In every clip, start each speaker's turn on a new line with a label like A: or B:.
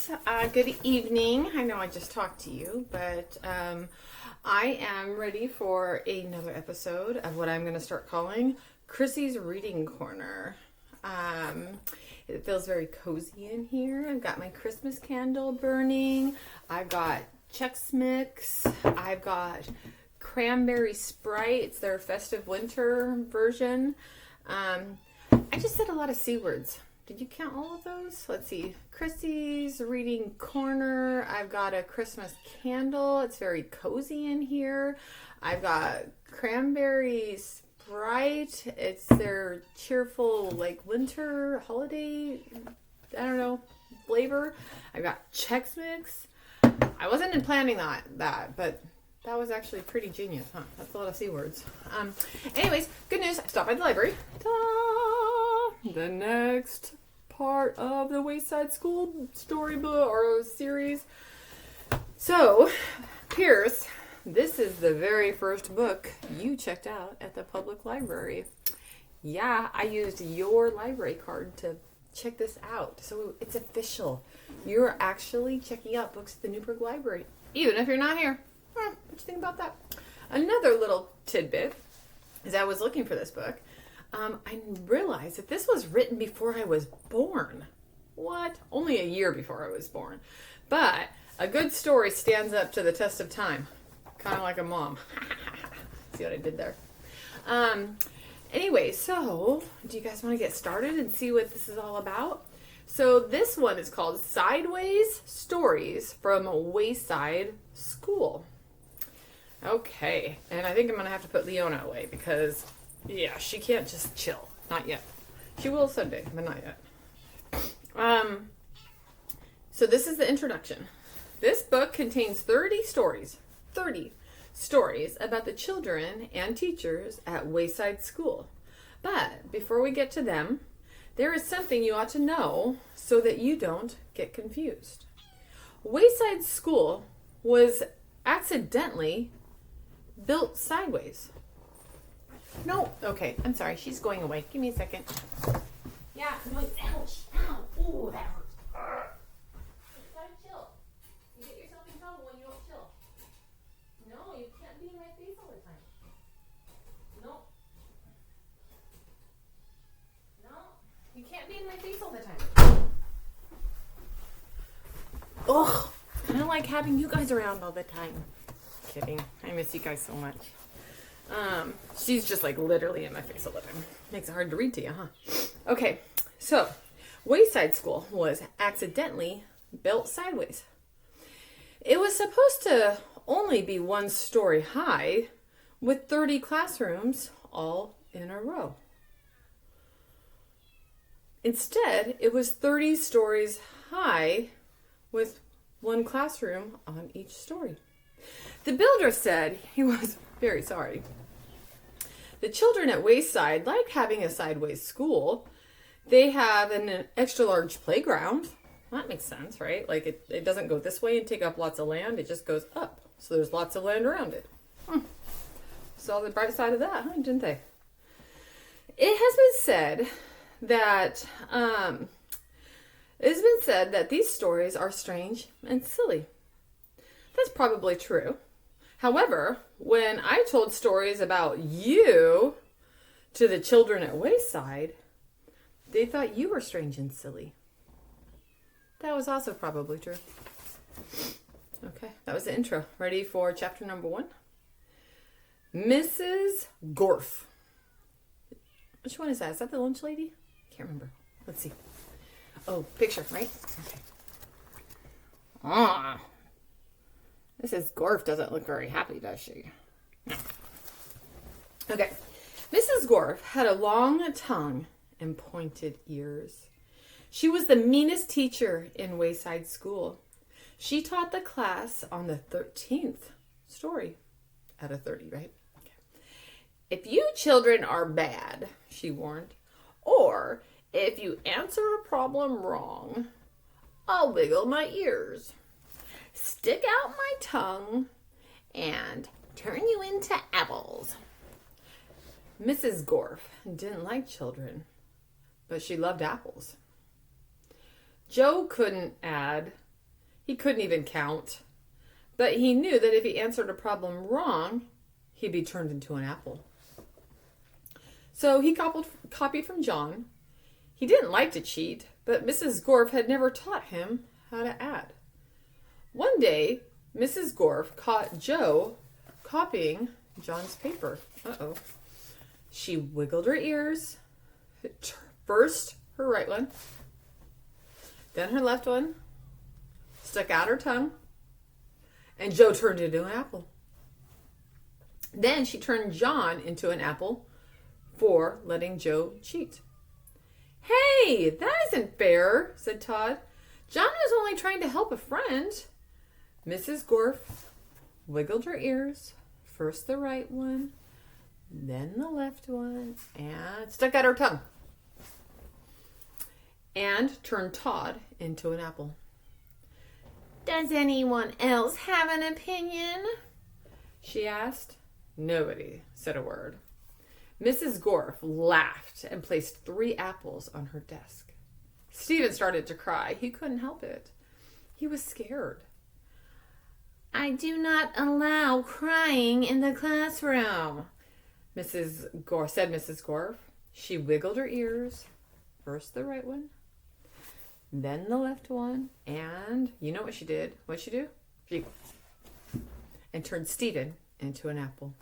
A: guys. Good evening. I know I just talked to you, but I am ready for another episode of what I'm going to start calling Chrissy's Reading Corner. It feels very cozy in here. I've got my Christmas candle burning. I've got Chex Mix. I've got Cranberry Sprite. It's their festive winter version. I just said a lot of C words. Did you count all of those? Let's see. Chrissy's Reading Corner. I've got a Christmas candle. It's very cozy in here. I've got Cranberry Sprite. It's their cheerful, like, winter holiday, I don't know, flavor. I've got Chex Mix. I wasn't planning that, but that was actually pretty genius, huh? That's a lot of C words. Anyways, good news. I stopped by the library. Ta-da! The next part of the Wayside School storybook or series. So, Pierce, this is the very first book you checked out at the public library. Yeah, I used your library card to check this out. So it's official. You're actually checking out books at the Newburgh Library, even if you're not here. What do you think about that? Another little tidbit, as I was looking for this book, I realized that this was written before I was born. What? Only a year before I was born. But a good story stands up to the test of time. Kind of like a mom. See what I did there? Anyway, so do you guys want to get started and see what this is all about? So this one is called Sideways Stories from Wayside School. Okay, and I think I'm going to have to put Leona away because, yeah, she can't just chill. Not yet. She will someday, but not yet. So this is the introduction. This book contains 30 stories about the children and teachers at Wayside School. But before we get to them, there is something you ought to know so that you don't get confused. Wayside School was accidentally built sideways. No, okay, I'm sorry, she's going away. Give me a second. Yeah, no, ouch, ow, ooh, that hurts. You gotta chill. You get yourself in trouble when you don't chill. No, you can't be in my face all the time. No. No, you can't be in my face all the time. Ugh, I don't like having you guys around all the time. Kidding. I miss you guys so much. She's just like literally in my face all the time. Makes it hard to read to you, huh? Okay, so Wayside School was accidentally built sideways. It was supposed to only be one story high with 30 classrooms all in a row. Instead, it was 30 stories high with one classroom on each story. The builder said he was very sorry. The children at Wayside like having a sideways school. They have an extra large playground. That makes sense, right? Like it doesn't go this way and take up lots of land. It just goes up. So there's lots of land around it. Saw the bright side of that, huh? Didn't they? It has been said that these stories are strange and silly. That's probably true. However, when I told stories about you to the children at Wayside, they thought you were strange and silly. That was also probably true. Okay, that was the intro. Ready for chapter number 1? Mrs. Gorf. Which one is that? Is that the lunch lady? Can't remember. Let's see. Oh, picture, right? Okay. Mrs. Gorf doesn't look very happy, does she? No. Okay. Mrs. Gorf had a long tongue and pointed ears. She was the meanest teacher in Wayside School. She taught the class on the 13th story out of 30, right? Okay. If you children are bad, she warned, or if you answer a problem wrong, I'll wiggle my ears, stick out my tongue, and turn you into apples. Mrs. Gorf didn't like children, but she loved apples. Joe couldn't add He couldn't even count. But he knew that if he answered a problem wrong, he'd be turned into an apple. So he copied from John. He didn't like to cheat, but Mrs. Gorf had never taught him how to add. One day, Mrs. Gorf caught Joe copying John's paper. Uh-oh. She wiggled her ears. First, her right one. Then her left one. Stuck out her tongue. And Joe turned into an apple. Then she turned John into an apple for letting Joe cheat. "Hey, that isn't fair," said Todd. "John was only trying to help a friend." Mrs. Gorf wiggled her ears. First the right one, then the left one, and stuck out her tongue. And turned Todd into an apple. "Does anyone else have an opinion?" she asked. Nobody said a word. Mrs. Gorf laughed and placed 3 apples on her desk. Stephen started to cry. He couldn't help it. He was scared. "I do not allow crying in the classroom," said Mrs. Gorf. She wiggled her ears. First the right one, then the left one, and you know what she did? What'd she do? And turned Stephen into an apple.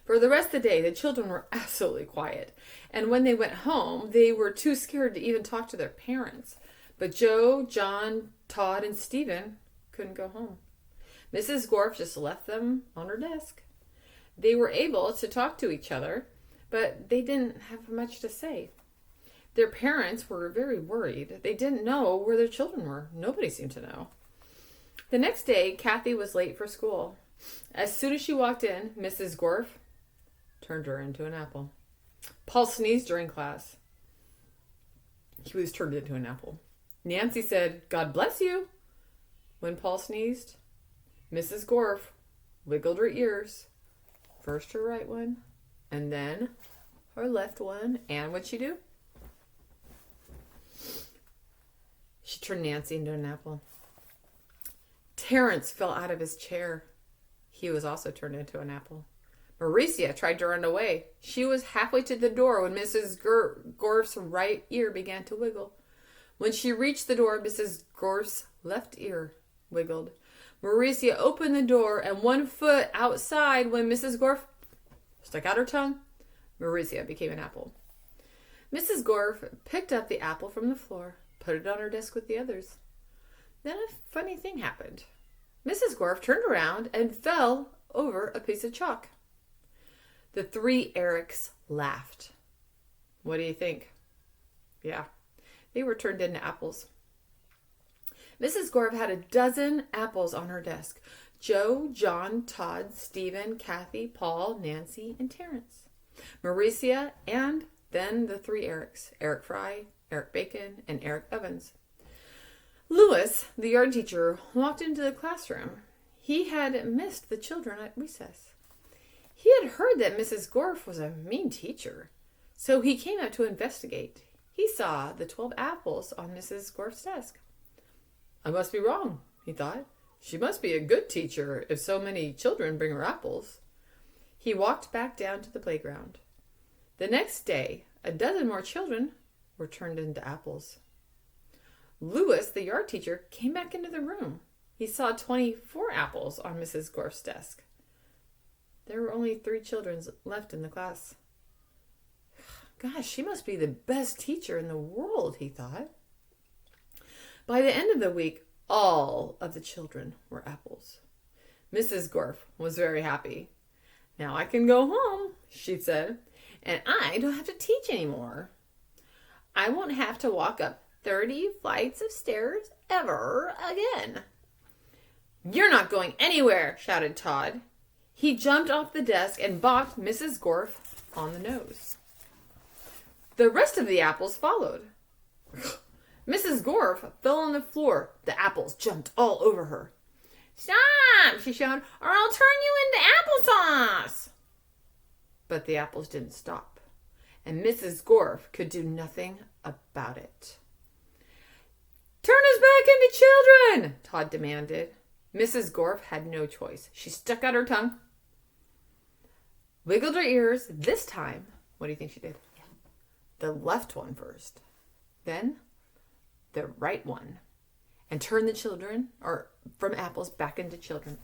A: For the rest of the day, the children were absolutely quiet. And when they went home, they were too scared to even talk to their parents. But Joe, John, Todd, and Stephen couldn't go home. Mrs. Gorf just left them on her desk. They were able to talk to each other, but they didn't have much to say. Their parents were very worried. They didn't know where their children were. Nobody seemed to know. The next day, Kathy was late for school. As soon as she walked in, Mrs. Gorf turned her into an apple. Paul sneezed during class. He was turned into an apple. Nancy said, "God bless you," when Paul sneezed. Mrs. Gorf wiggled her ears. First her right one, and then her left one. And what'd she do? She turned Nancy into an apple. Terrence fell out of his chair. He was also turned into an apple. Mauricia tried to run away. She was halfway to the door when Mrs. Gorf's right ear began to wiggle. When she reached the door, Mrs. Gorf's left ear wiggled. Mauricia opened the door and 1 foot outside when Mrs. Gorf stuck out her tongue. Mauricia became an apple. Mrs. Gorf picked up the apple from the floor, put it on her desk with the others. Then a funny thing happened. Mrs. Gorf turned around and fell over a piece of chalk. The 3 Erics laughed. What do you think? Yeah, they were turned into apples. Mrs. Gorf had a dozen apples on her desk. Joe, John, Todd, Stephen, Kathy, Paul, Nancy, and Terrence. Mauricia, and then the 3 Erics. Eric Fry, Eric Bacon, and Eric Evans. Lewis, the yard teacher, walked into the classroom. He had missed the children at recess. He had heard that Mrs. Gorf was a mean teacher, so he came up to investigate. He saw the 12 apples on Mrs. Gorf's desk. I must be wrong, he thought. She must be a good teacher if so many children bring her apples. He walked back down to the playground. The next day, a dozen more children were turned into apples. Lewis, the yard teacher, came back into the room. He saw 24 apples on Mrs. Gorf's desk. There were only 3 children left in the class. Gosh, she must be the best teacher in the world, he thought. By the end of the week, all of the children were apples. Mrs. Gorf was very happy. Now I can go home, she said, and I don't have to teach anymore. I won't have to walk up 30 flights of stairs ever again. You're not going anywhere, shouted Todd. He jumped off the desk and bopped Mrs. Gorf on the nose. The rest of the apples followed. Mrs. Gorf fell on the floor. The apples jumped all over her. Stop, she shouted, or I'll turn you into applesauce. But the apples didn't stop, and Mrs. Gorf could do nothing about it. Turn us back to children? Todd demanded. Mrs. Gorf had no choice. She stuck out her tongue, wiggled her ears. This time, what do you think she did? The left one first, then the right one, and turned the children, or from apples back into children.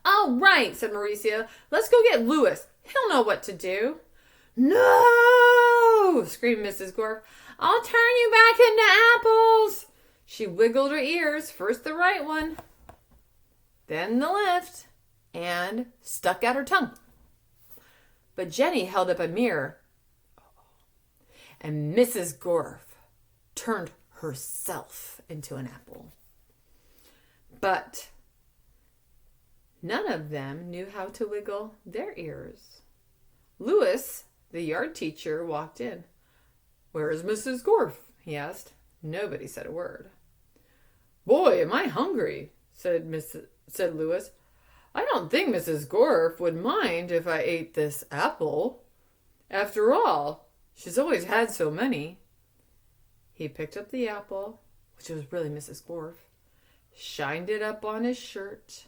A: All right, said Mauricio. Let's go get Louis. He'll know what to do. No, screamed Mrs. Gorf. I'll turn you back into apples. She wiggled her ears, first the right one, then the left, and stuck out her tongue. But Jenny held up a mirror, and Mrs. Gorf turned herself into an apple. But none of them knew how to wiggle their ears. Louis, the yard teacher, walked in. Where is Mrs. Gorf? He asked. Nobody said a word. Boy, am I hungry, said Louis. I don't think Mrs. Gorf would mind if I ate this apple. After all, she's always had so many. He picked up the apple, which was really Mrs. Gorf, shined it up on his shirt,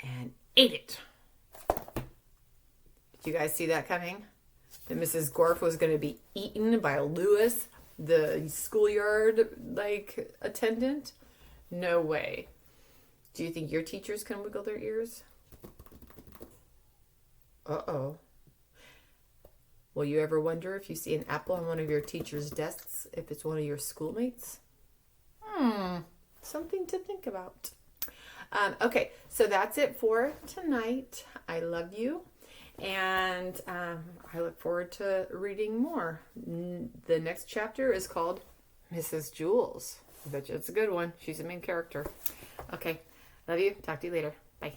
A: and ate it. Did you guys see that coming? That Mrs. Gorf was going to be eaten by Louis, the schoolyard attendant? No way. Do you think your teachers can wiggle their ears? Uh-oh. Will you ever wonder if you see an apple on one of your teacher's desks, if it's one of your schoolmates? Something to think about. Okay, so that's it for tonight. I love you, and I look forward to reading more. The next chapter is called Mrs. Jules. I bet you it's a good one. She's the main character. Okay, love you. Talk to you later. Bye.